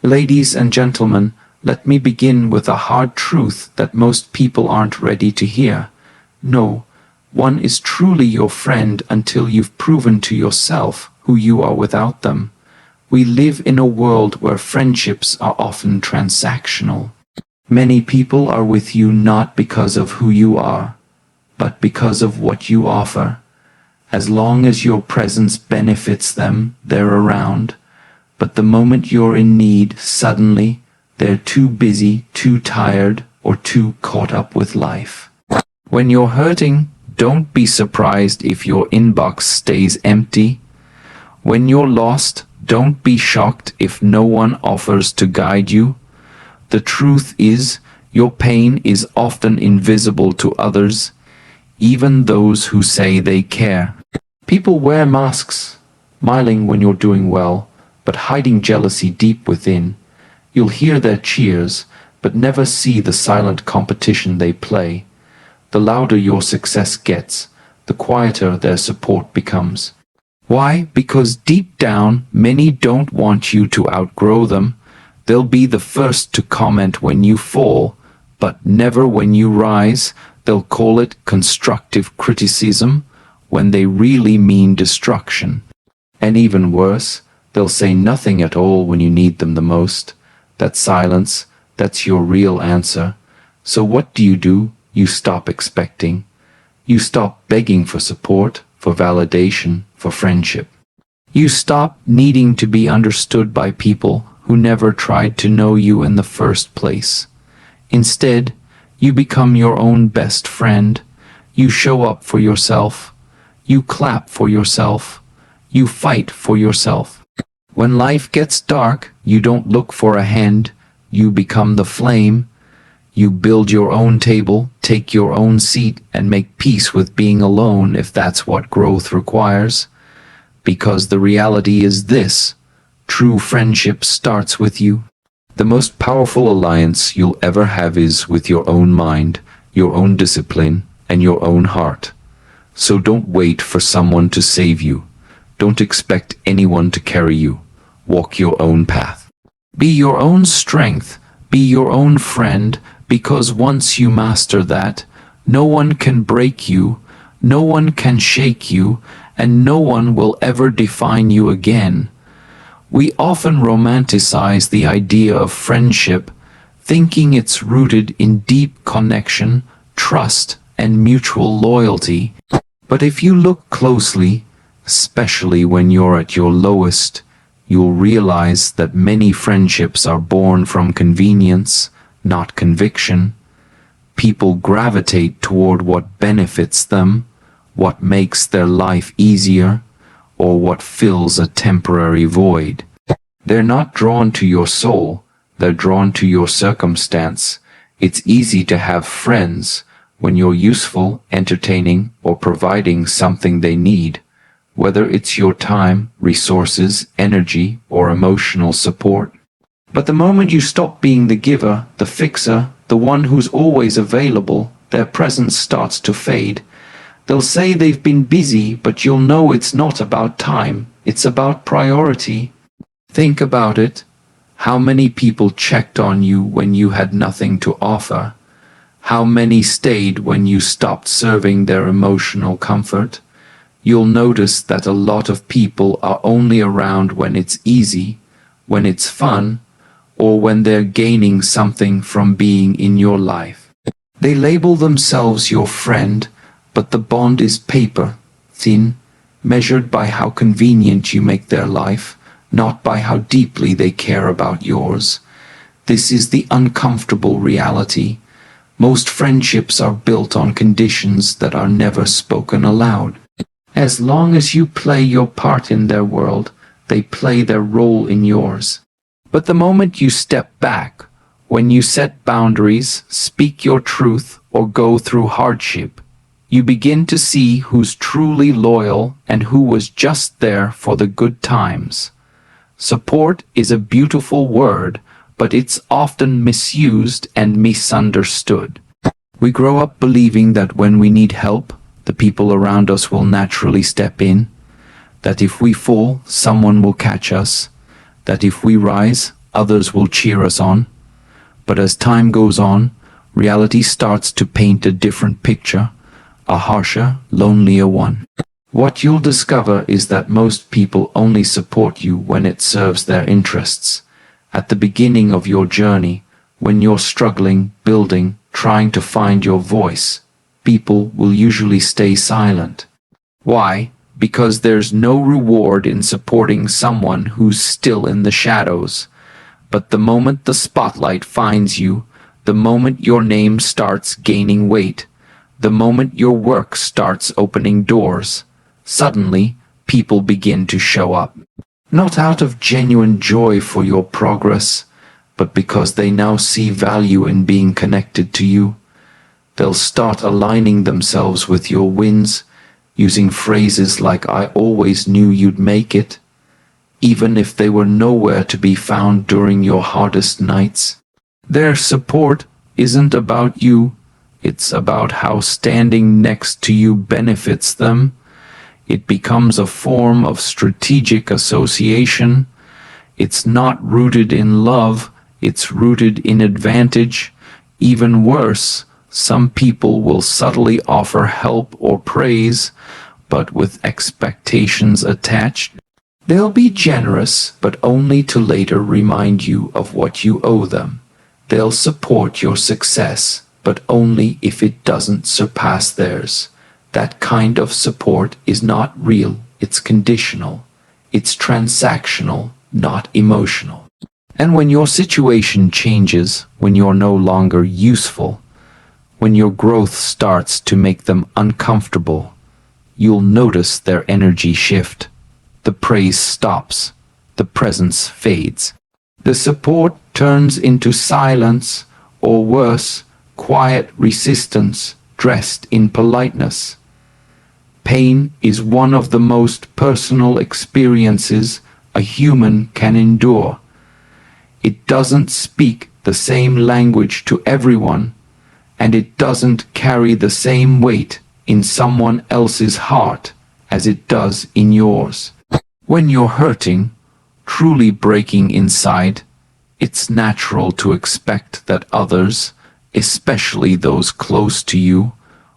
Ladies and gentlemen, let me begin with a hard truth that most people aren't ready to hear. No one is truly your friend until you've proven to yourself who you are without them. We live in a world where friendships are often transactional. Many people are with you not because of who you are, but because of what you offer. As long as your presence benefits them, they're around. But the moment you're in need, suddenly, they're too busy, too tired, or too caught up with life. When you're hurting, don't be surprised if your inbox stays empty. When you're lost, don't be shocked if no one offers to guide you. The truth is, your pain is often invisible to others, even those who say they care. People wear masks, smiling when you're doing well, but hiding jealousy deep within. You'll hear their cheers, but never see the silent competition they play. The louder your success gets, the quieter their support becomes. Why? Because deep down, many don't want you to outgrow them. They'll be the first to comment when you fall, but never when you rise. They'll call it constructive criticism when they really mean destruction. And even worse, they'll say nothing at all when you need them the most. That silence, that's your real answer. So what do? You stop expecting. You stop begging for support, for validation, for friendship. You stop needing to be understood by people who never tried to know you in the first place. Instead, you become your own best friend. You show up for yourself. You clap for yourself. You fight for yourself. When life gets dark, you don't look for a hand. You become the flame. You build your own table, take your own seat, and make peace with being alone if that's what growth requires. Because the reality is this: true friendship starts with you. The most powerful alliance you'll ever have is with your own mind, your own discipline, and your own heart. So don't wait for someone to save you. Don't expect anyone to carry you. Walk your own path. Be your own strength. Be your own friend, because once you master that, no one can break you, no one can shake you, and no one will ever define you again. We often romanticize the idea of friendship, thinking it's rooted in deep connection, trust, and mutual loyalty. But if you look closely, especially when you're at your lowest, you'll realize that many friendships are born from convenience, not conviction. People gravitate toward what benefits them, what makes their life easier, or what fills a temporary void. They're not drawn to your soul, they're drawn to your circumstance. It's easy to have friends when you're useful, entertaining, or providing something they need, whether it's your time, resources, energy, or emotional support. But the moment you stop being the giver, the fixer, the one who's always available, their presence starts to fade. They'll say they've been busy, but you'll know it's not about time, it's about priority. Think about it. How many people checked on you when you had nothing to offer? How many stayed when you stopped serving their emotional comfort? You'll notice that a lot of people are only around when it's easy, when it's fun, or when they're gaining something from being in your life. They label themselves your friend, but the bond is paper, thin, measured by how convenient you make their life, not by how deeply they care about yours. This is the uncomfortable reality. Most friendships are built on conditions that are never spoken aloud. As long as you play your part in their world, they play their role in yours. But the moment you step back, when you set boundaries, speak your truth, or go through hardship, you begin to see who's truly loyal and who was just there for the good times. Support is a beautiful word, but it's often misused and misunderstood. We grow up believing that when we need help, the people around us will naturally step in, that if we fall, someone will catch us, that if we rise, others will cheer us on. But as time goes on, reality starts to paint a different picture, a harsher, lonelier one. What you'll discover is that most people only support you when it serves their interests. At the beginning of your journey, when you're struggling, building, trying to find your voice, people will usually stay silent. Why? Because there's no reward in supporting someone who's still in the shadows. But the moment the spotlight finds you, the moment your name starts gaining weight, the moment your work starts opening doors, suddenly people begin to show up. Not out of genuine joy for your progress, but because they now see value in being connected to you. They'll start aligning themselves with your wins, using phrases like "I always knew you'd make it," even if they were nowhere to be found during your hardest nights. Their support isn't about you, it's about how standing next to you benefits them. It becomes a form of strategic association. It's not rooted in love, it's rooted in advantage. Even worse, some people will subtly offer help or praise, but with expectations attached. They'll be generous, but only to later remind you of what you owe them. They'll support your success, but only if it doesn't surpass theirs. That kind of support is not real, it's conditional. It's transactional, not emotional. And when your situation changes, when you're no longer useful, when your growth starts to make them uncomfortable, you'll notice their energy shift. The praise stops. The presence fades. The support turns into silence, or worse, quiet resistance dressed in politeness. Pain is one of the most personal experiences a human can endure. It doesn't speak the same language to everyone, and it doesn't carry the same weight in someone else's heart as it does in yours. When you're hurting, truly breaking inside, it's natural to expect that others, especially those close to you,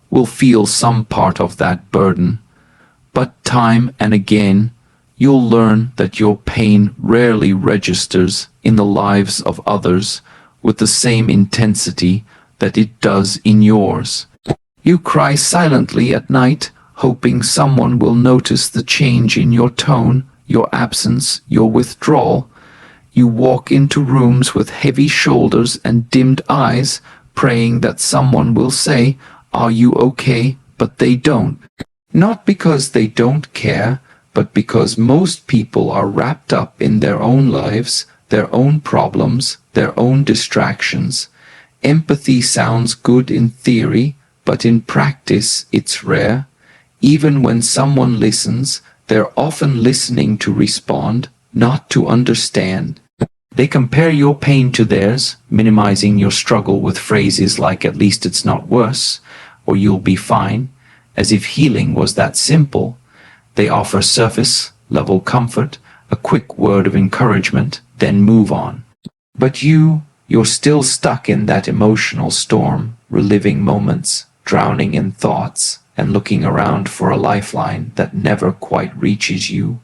will feel some part of that burden. But time and again, you'll learn that your pain rarely registers in the lives of others with the same intensity that it does in yours. You cry silently at night, hoping someone will notice the change in your tone, your absence, your withdrawal. You walk into rooms with heavy shoulders and dimmed eyes, praying that someone will say, "Are you okay?" But they don't. Not because they don't care, but because most people are wrapped up in their own lives, their own problems, their own distractions. Empathy sounds good in theory, but in practice it's rare. Even when someone listens, they're often listening to respond, not to understand. They compare your pain to theirs, minimizing your struggle with phrases like "at least it's not worse," or "you'll be fine," as if healing was that simple. They offer surface-level comfort, a quick word of encouragement, then move on. But you're still stuck in that emotional storm, reliving moments, drowning in thoughts, and looking around for a lifeline that never quite reaches you.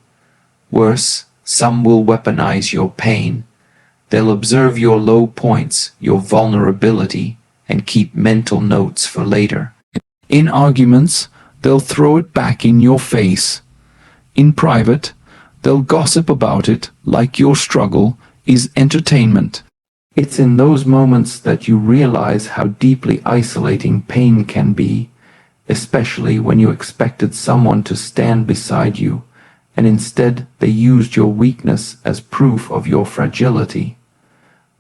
Worse, some will weaponize your pain. They'll observe your low points, your vulnerability, and keep mental notes for later. In arguments, they'll throw it back in your face. In private, they'll gossip about it like your struggle is entertainment. It's in those moments that you realize how deeply isolating pain can be, especially when you expected someone to stand beside you, and instead they used your weakness as proof of your fragility.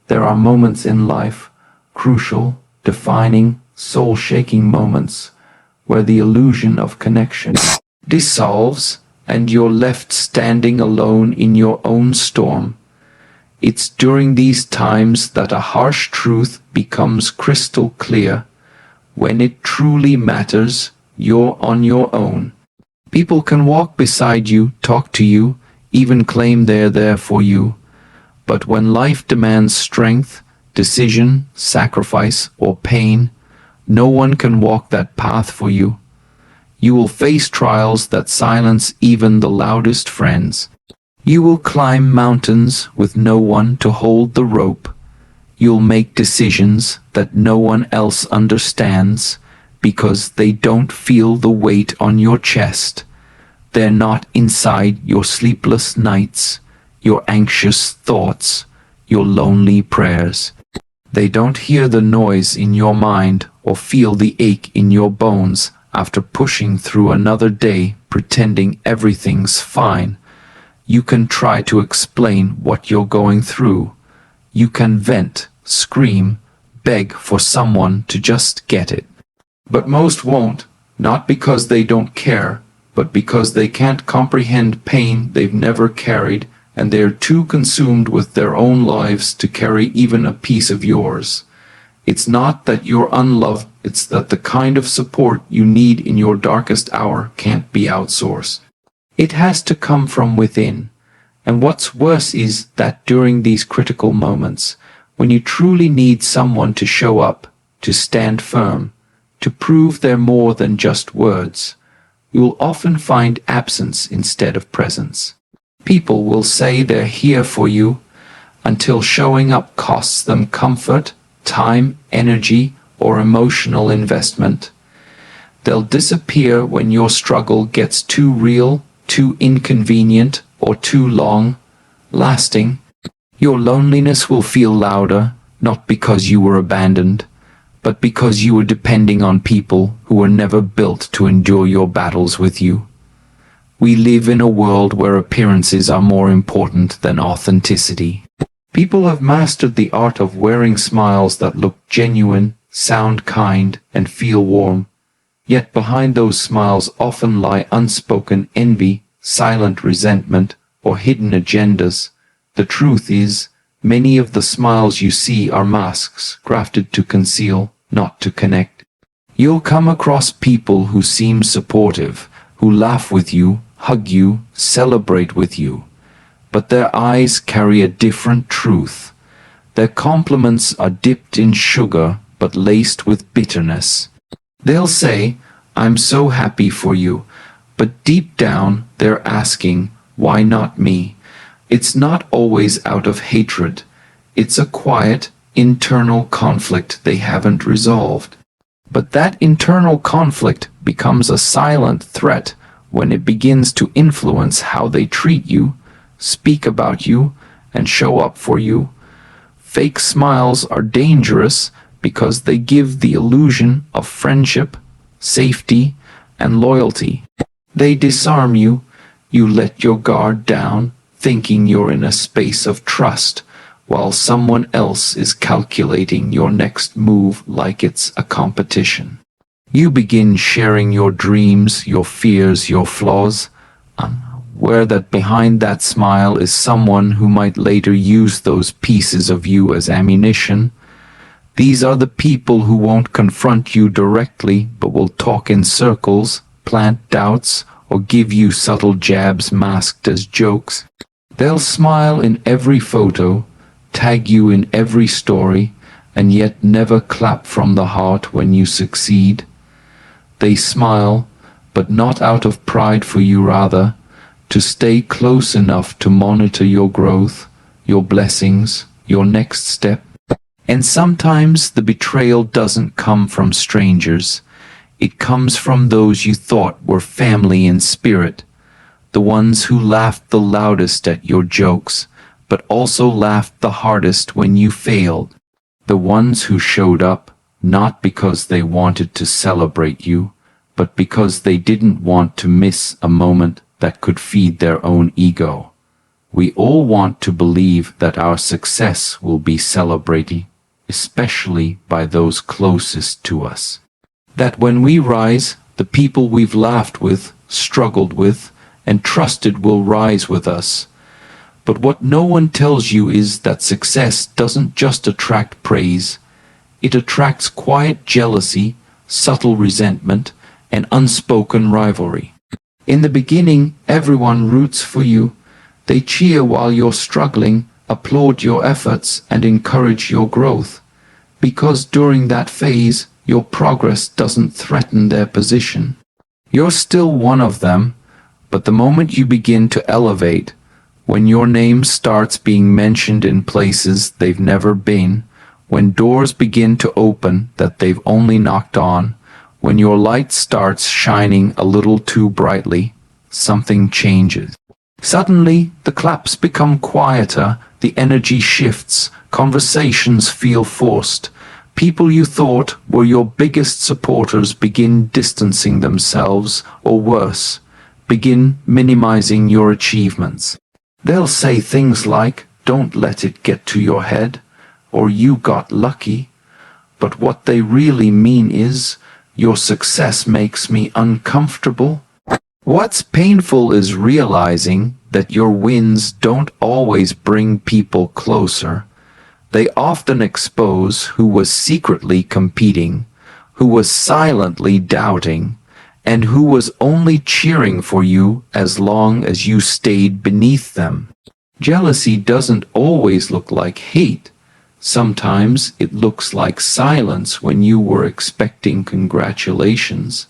There are moments in life, crucial, defining, soul-shaking moments, where the illusion of connection dissolves and you're left standing alone in your own storm. It's during these times that a harsh truth becomes crystal clear. When it truly matters, you're on your own. People can walk beside you, talk to you, even claim they're there for you. But when life demands strength, decision, sacrifice, or pain, no one can walk that path for you. You will face trials that silence even the loudest friends. You will climb mountains with no one to hold the rope. You'll make decisions that no one else understands because they don't feel the weight on your chest. They're not inside your sleepless nights, your anxious thoughts, your lonely prayers. They don't hear the noise in your mind or feel the ache in your bones after pushing through another day pretending everything's fine. You can try to explain what you're going through. You can vent, scream, beg for someone to just get it. But most won't, not because they don't care, but because they can't comprehend pain they've never carried, and they're too consumed with their own lives to carry even a piece of yours. It's not that you're unloved, it's that the kind of support you need in your darkest hour can't be outsourced. It has to come from within. And what's worse is that during these critical moments, when you truly need someone to show up, to stand firm, to prove they're more than just words, you will often find absence instead of presence. People will say they're here for you until showing up costs them comfort, time, energy, or emotional investment. They'll disappear when your struggle gets too real, too inconvenient, or too long lasting. Your loneliness will feel louder, not because you were abandoned, but because you were depending on people who were never built to endure your battles with you. We live in a world where appearances are more important than authenticity. People have mastered the art of wearing smiles that look genuine, sound kind, and feel warm. Yet behind those smiles often lie unspoken envy, silent resentment, or hidden agendas. The truth is, many of the smiles you see are masks crafted to conceal, not to connect. You'll come across people who seem supportive, who laugh with you, hug you, celebrate with you. But their eyes carry a different truth. Their compliments are dipped in sugar, but laced with bitterness. They'll say, "I'm so happy for you," but deep down they're asking, "Why not me?" It's not always out of hatred. It's a quiet, internal conflict they haven't resolved. But that internal conflict becomes a silent threat when it begins to influence how they treat you, speak about you, and show up for you. Fake smiles are dangerous because they give the illusion of friendship, safety, and loyalty. They disarm you. You let your guard down, thinking you're in a space of trust, while someone else is calculating your next move like it's a competition. You begin sharing your dreams, your fears, your flaws, unaware that behind that smile is someone who might later use those pieces of you as ammunition. These are the people who won't confront you directly, but will talk in circles, plant doubts, or give you subtle jabs masked as jokes. They'll smile in every photo, tag you in every story, and yet never clap from the heart when you succeed. They smile, but not out of pride for you, rather, to stay close enough to monitor your growth, your blessings, your next step. And sometimes the betrayal doesn't come from strangers. It comes from those you thought were family in spirit, the ones who laughed the loudest at your jokes, but also laughed the hardest when you failed. The ones who showed up, not because they wanted to celebrate you, but because they didn't want to miss a moment that could feed their own ego. We all want to believe that our success will be celebrated, especially by those closest to us. That when we rise, the people we've laughed with, struggled with, and trusted will rise with us. But what no one tells you is that success doesn't just attract praise. It attracts quiet jealousy, subtle resentment, and unspoken rivalry. In the beginning, everyone roots for you. They cheer while you're struggling, applaud your efforts, and encourage your growth, because during that phase, your progress doesn't threaten their position. You're still one of them, but the moment you begin to elevate, when your name starts being mentioned in places they've never been, when doors begin to open that they've only knocked on, when your light starts shining a little too brightly, something changes. Suddenly, the claps become quieter, the energy shifts, conversations feel forced. People you thought were your biggest supporters begin distancing themselves, or worse, begin minimizing your achievements. They'll say things like, "Don't let it get to your head," or "You got lucky." But what they really mean is, "Your success makes me uncomfortable." What's painful is realizing that your wins don't always bring people closer. They often expose who was secretly competing, who was silently doubting, and who was only cheering for you as long as you stayed beneath them. Jealousy doesn't always look like hate. Sometimes it looks like silence when you were expecting congratulations.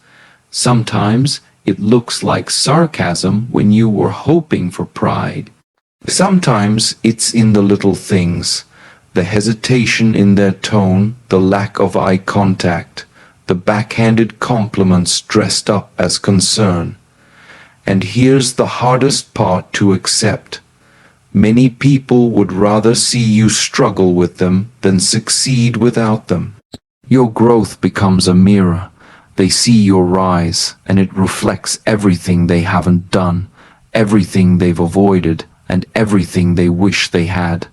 Sometimes it looks like sarcasm when you were hoping for pride. Sometimes it's in the little things, the hesitation in their tone, the lack of eye contact, the backhanded compliments dressed up as concern. And here's the hardest part to accept. Many people would rather see you struggle with them than succeed without them. Your growth becomes a mirror. They see your rise, and it reflects everything they haven't done, everything they've avoided, and everything they wish they had.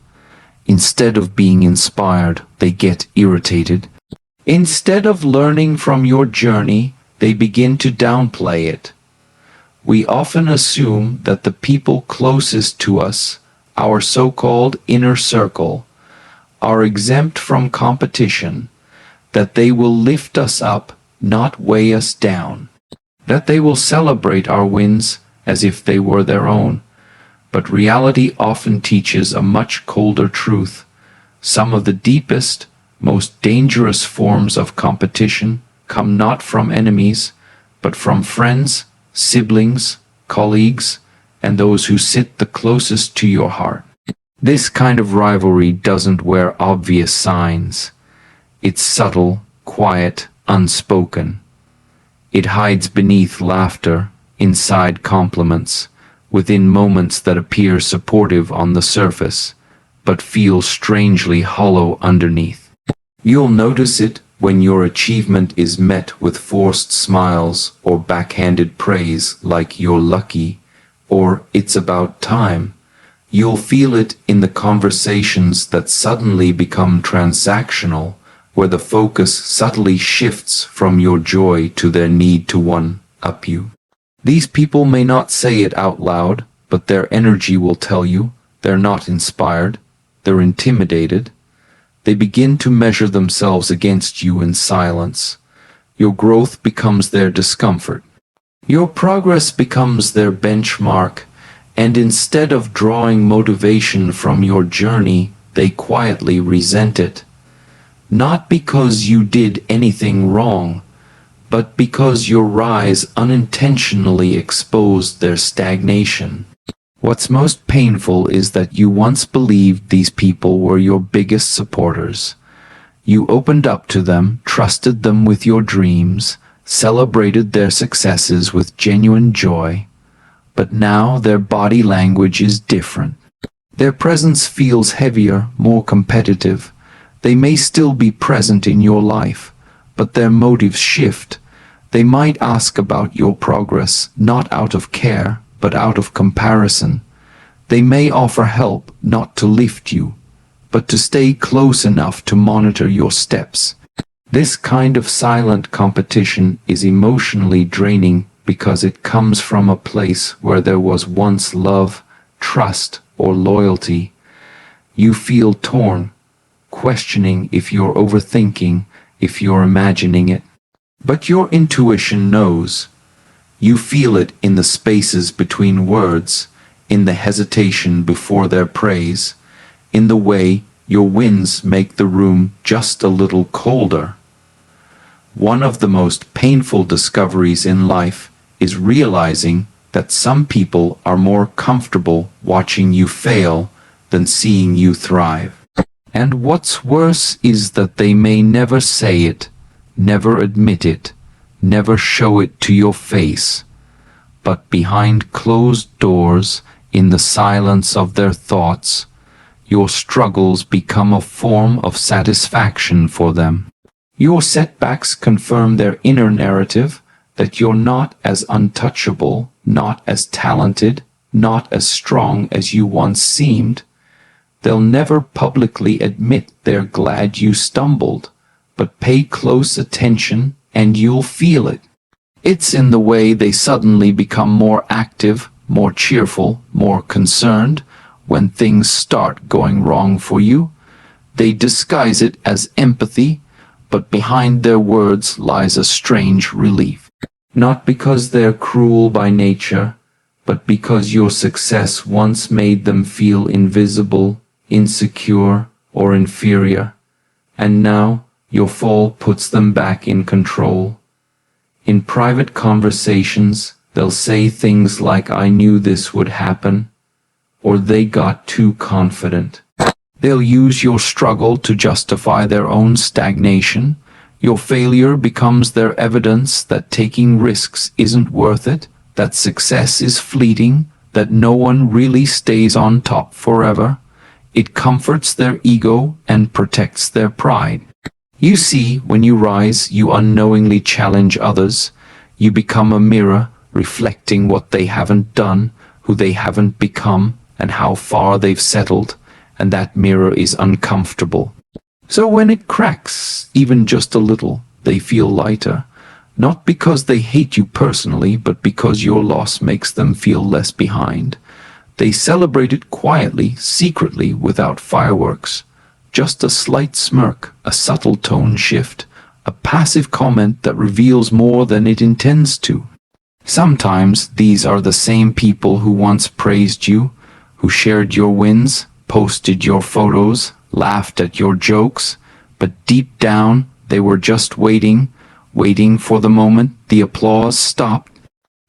Instead of being inspired, they get irritated. Instead of learning from your journey, they begin to downplay it. We often assume that the people closest to us, our so-called inner circle, are exempt from competition, that they will lift us up, not weigh us down, that they will celebrate our wins as if they were their own. But reality often teaches a much colder truth. Some of the deepest, most dangerous forms of competition come not from enemies, but from friends, siblings, colleagues, and those who sit the closest to your heart. This kind of rivalry doesn't wear obvious signs. It's subtle, quiet, unspoken. It hides beneath laughter, inside compliments, within moments that appear supportive on the surface, but feel strangely hollow underneath. You'll notice it when your achievement is met with forced smiles or backhanded praise like "You're lucky" or "It's about time." You'll feel it in the conversations that suddenly become transactional, where the focus subtly shifts from your joy to their need to one-up you. These people may not say it out loud, but their energy will tell you they're not inspired, they're intimidated. They begin to measure themselves against you in silence. Your growth becomes their discomfort. Your progress becomes their benchmark, and instead of drawing motivation from your journey, they quietly resent it. Not because you did anything wrong, but because your rise unintentionally exposed their stagnation. What's most painful is that you once believed these people were your biggest supporters. You opened up to them, trusted them with your dreams, celebrated their successes with genuine joy. But now their body language is different. Their presence feels heavier, more competitive. They may still be present in your life, but their motives shift. They might ask about your progress, not out of care, but out of comparison. They may offer help, not to lift you, but to stay close enough to monitor your steps. This kind of silent competition is emotionally draining because it comes from a place where there was once love, trust, or loyalty. You feel torn, questioning if you're overthinking, if you're imagining it. But your intuition knows. You feel it in the spaces between words, in the hesitation before their praise, in the way your wins make the room just a little colder. One of the most painful discoveries in life is realizing that some people are more comfortable watching you fail than seeing you thrive. And what's worse is that they may never say it, never admit it, never show it to your face, but behind closed doors, in the silence of their thoughts, your struggles become a form of satisfaction for them. Your setbacks confirm their inner narrative that you're not as untouchable, not as talented, not as strong as you once seemed. They'll never publicly admit they're glad you stumbled, but pay close attention and you'll feel it. It's in the way they suddenly become more active, more cheerful, more concerned when things start going wrong for you. They disguise it as empathy, but behind their words lies a strange relief. Not because they're cruel by nature, but because your success once made them feel invisible, insecure, or inferior, and now your fall puts them back in control. In private conversations, they'll say things like, "I knew this would happen," or "they got too confident." They'll use your struggle to justify their own stagnation. Your failure becomes their evidence that taking risks isn't worth it, that success is fleeting, that no one really stays on top forever. It comforts their ego and protects their pride. You see, when you rise, you unknowingly challenge others. You become a mirror, reflecting what they haven't done, who they haven't become, and how far they've settled. And that mirror is uncomfortable. So when it cracks, even just a little, they feel lighter, not because they hate you personally, but because your loss makes them feel less behind. They celebrate it quietly, secretly, without fireworks. Just a slight smirk, a subtle tone shift, a passive comment that reveals more than it intends to. Sometimes these are the same people who once praised you, who shared your wins, posted your photos, laughed at your jokes, but deep down they were just waiting for the moment the applause stopped,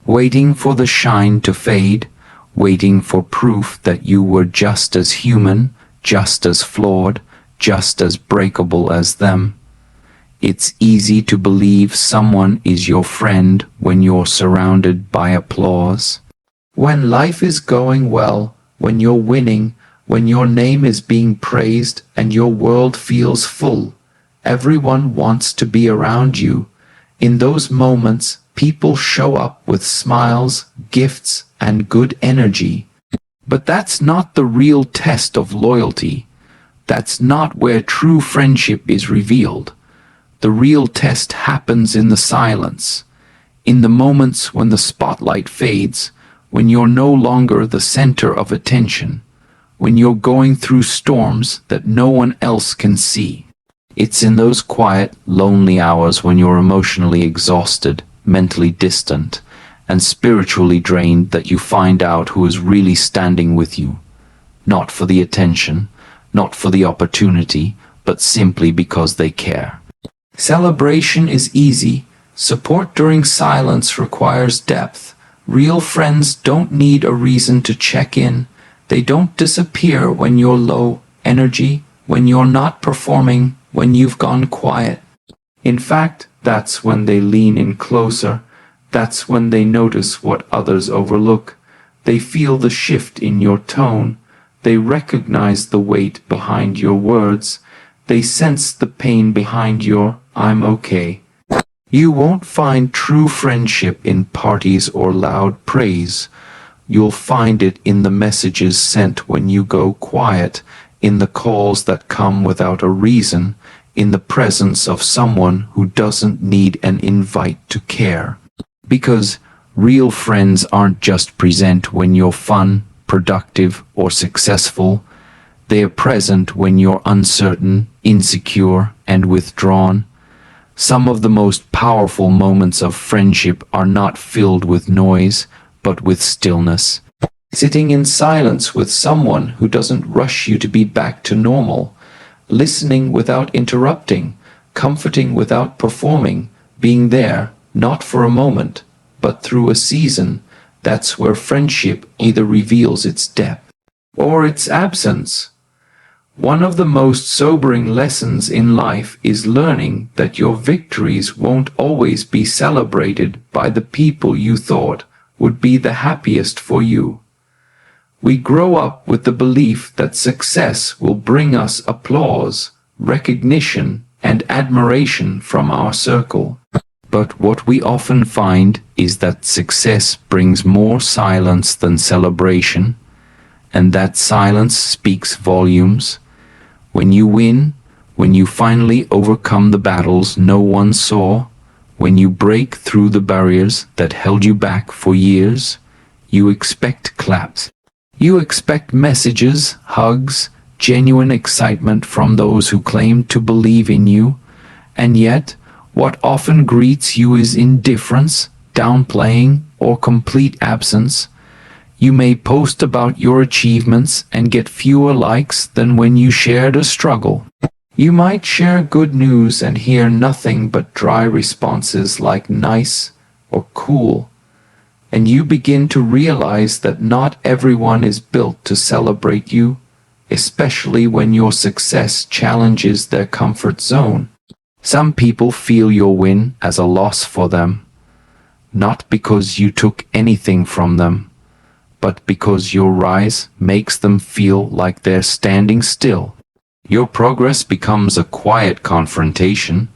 waiting for the shine to fade, waiting for proof that you were just as human, just as flawed, just as breakable as them. It's easy to believe someone is your friend when you're surrounded by applause. When life is going well, when you're winning, when your name is being praised and your world feels full, everyone wants to be around you. In those moments, people show up with smiles, gifts, and good energy. But that's not the real test of loyalty. That's not where true friendship is revealed. The real test happens in the silence, in the moments when the spotlight fades, when you're no longer the center of attention, when you're going through storms that no one else can see. It's in those quiet, lonely hours when you're emotionally exhausted, mentally distant, and spiritually drained that you find out who is really standing with you. Not for the attention, not for the opportunity, but simply because they care. Celebration is easy. Support during silence requires depth. Real friends don't need a reason to check in. They don't disappear when you're low energy, when you're not performing, when you've gone quiet. In fact, that's when they lean in closer. That's when they notice what others overlook. They feel the shift in your tone. They recognize the weight behind your words. They sense the pain behind your "I'm okay." You won't find true friendship in parties or loud praise. You'll find it in the messages sent when you go quiet, in the calls that come without a reason, in the presence of someone who doesn't need an invite to care. Because real friends aren't just present when you're fun, productive, or successful. They are present when you're uncertain, insecure, and withdrawn. Some of the most powerful moments of friendship are not filled with noise, but with stillness. Sitting in silence with someone who doesn't rush you to be back to normal, listening without interrupting, comforting without performing, being there, not for a moment, but through a season. That's where friendship either reveals its depth or its absence. One of the most sobering lessons in life is learning that your victories won't always be celebrated by the people you thought would be the happiest for you. We grow up with the belief that success will bring us applause, recognition, and admiration from our circle. But what we often find is that success brings more silence than celebration, and that silence speaks volumes. When you win, when you finally overcome the battles no one saw, when you break through the barriers that held you back for years, you expect claps. You expect messages, hugs, genuine excitement from those who claim to believe in you, and yet, what often greets you is indifference, downplaying, or complete absence. You may post about your achievements and get fewer likes than when you shared a struggle. You might share good news and hear nothing but dry responses like nice or cool. And you begin to realize that not everyone is built to celebrate you, especially when your success challenges their comfort zone. Some people feel your win as a loss for them, not because you took anything from them, but because your rise makes them feel like they're standing still. Your progress becomes a quiet confrontation.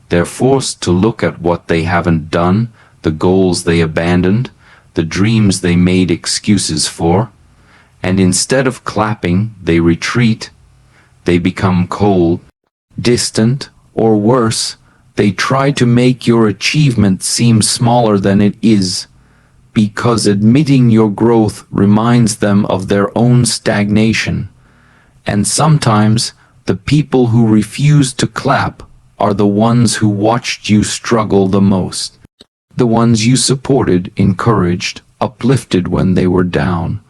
They're forced to look at what they haven't done, the goals they abandoned, the dreams they made excuses for, and instead of clapping, they retreat. They become cold, distant, or worse, they try to make your achievement seem smaller than it is, because admitting your growth reminds them of their own stagnation. And sometimes, the people who refuse to clap are the ones who watched you struggle the most. The ones you supported, encouraged, uplifted when they were down.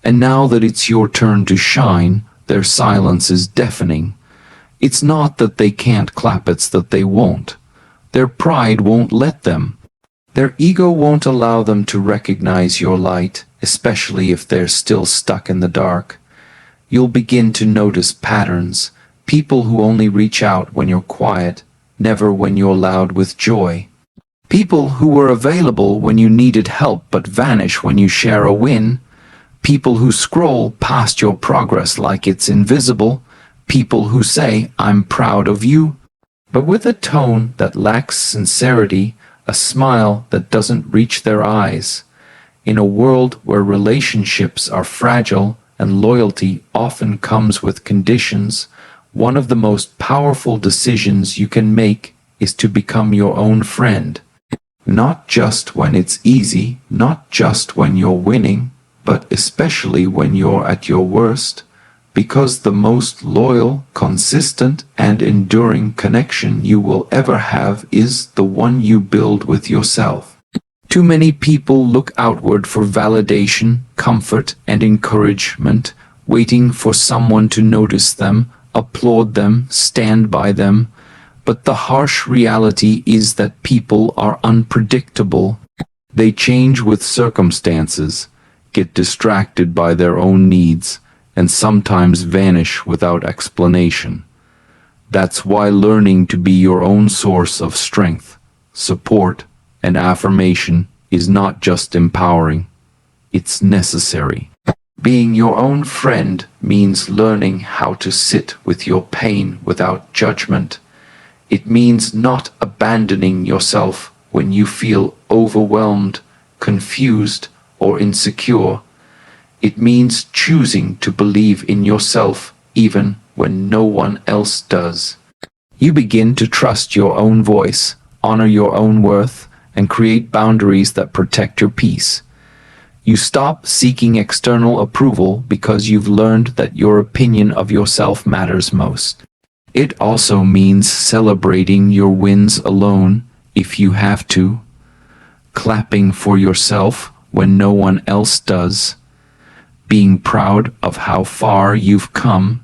And now that it's your turn to shine, their silence is deafening. It's not that they can't clap, it's that they won't. Their pride won't let them. Their ego won't allow them to recognize your light, especially if they're still stuck in the dark. You'll begin to notice patterns, people who only reach out when you're quiet, never when you're loud with joy. People who were available when you needed help but vanish when you share a win. People who scroll past your progress like it's invisible. People who say, "I'm proud of you," but with a tone that lacks sincerity, a smile that doesn't reach their eyes. In a world where relationships are fragile and loyalty often comes with conditions, one of the most powerful decisions you can make is to become your own friend. Not just when it's easy, not just when you're winning, but especially when you're at your worst, because the most loyal, consistent, and enduring connection you will ever have is the one you build with yourself. Too many people look outward for validation, comfort, and encouragement, waiting for someone to notice them, applaud them, stand by them. But the harsh reality is that people are unpredictable. They change with circumstances, get distracted by their own needs, and sometimes vanish without explanation. That's why learning to be your own source of strength, support, and affirmation is not just empowering, it's necessary. Being your own friend means learning how to sit with your pain without judgment. It means not abandoning yourself when you feel overwhelmed, confused, or insecure. It means choosing to believe in yourself even when no one else does. You begin to trust your own voice, honor your own worth, and create boundaries that protect your peace. You stop seeking external approval because you've learned that your opinion of yourself matters most. It also means celebrating your wins alone if you have to, clapping for yourself when no one else does, being proud of how far you've come,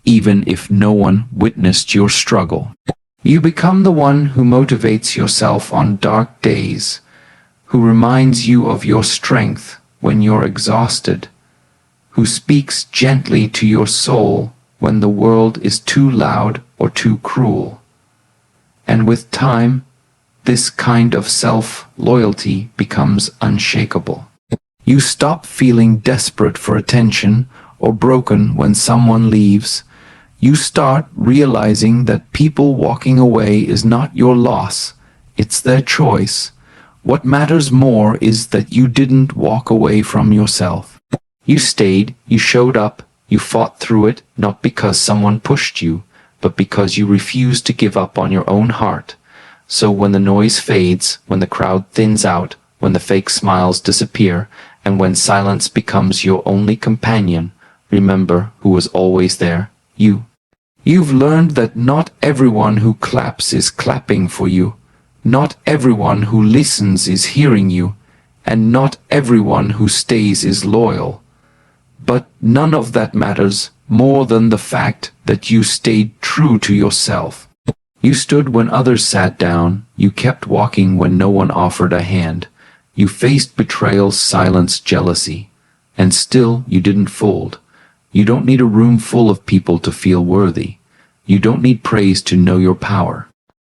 even if no one witnessed your struggle. You become the one who motivates yourself on dark days, who reminds you of your strength when you're exhausted, who speaks gently to your soul when the world is too loud or too cruel. And with time, this kind of self-loyalty becomes unshakable. You stop feeling desperate for attention or broken when someone leaves. You start realizing that people walking away is not your loss, it's their choice. What matters more is that you didn't walk away from yourself. You stayed, you showed up, you fought through it, not because someone pushed you, but because you refused to give up on your own heart. So when the noise fades, when the crowd thins out, when the fake smiles disappear, and when silence becomes your only companion, remember who was always there, you. You've learned that not everyone who claps is clapping for you, not everyone who listens is hearing you, and not everyone who stays is loyal. But none of that matters more than the fact that you stayed true to yourself. You stood when others sat down, you kept walking when no one offered a hand. You faced betrayal, silence, jealousy, and still you didn't fold. You don't need a room full of people to feel worthy. You don't need praise to know your power.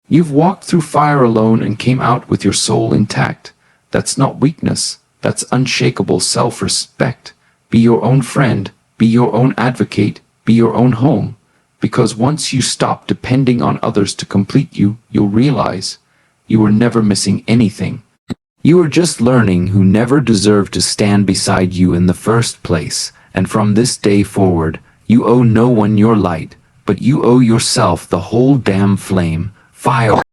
You've walked through fire alone and came out with your soul intact. That's not weakness, that's unshakable self-respect. Be your own friend, be your own advocate, be your own home. Because once you stop depending on others to complete you, you'll realize you were never missing anything. You are just learning who never deserved to stand beside you in the first place, and from this day forward, you owe no one your light, but you owe yourself the whole damn flame, fire.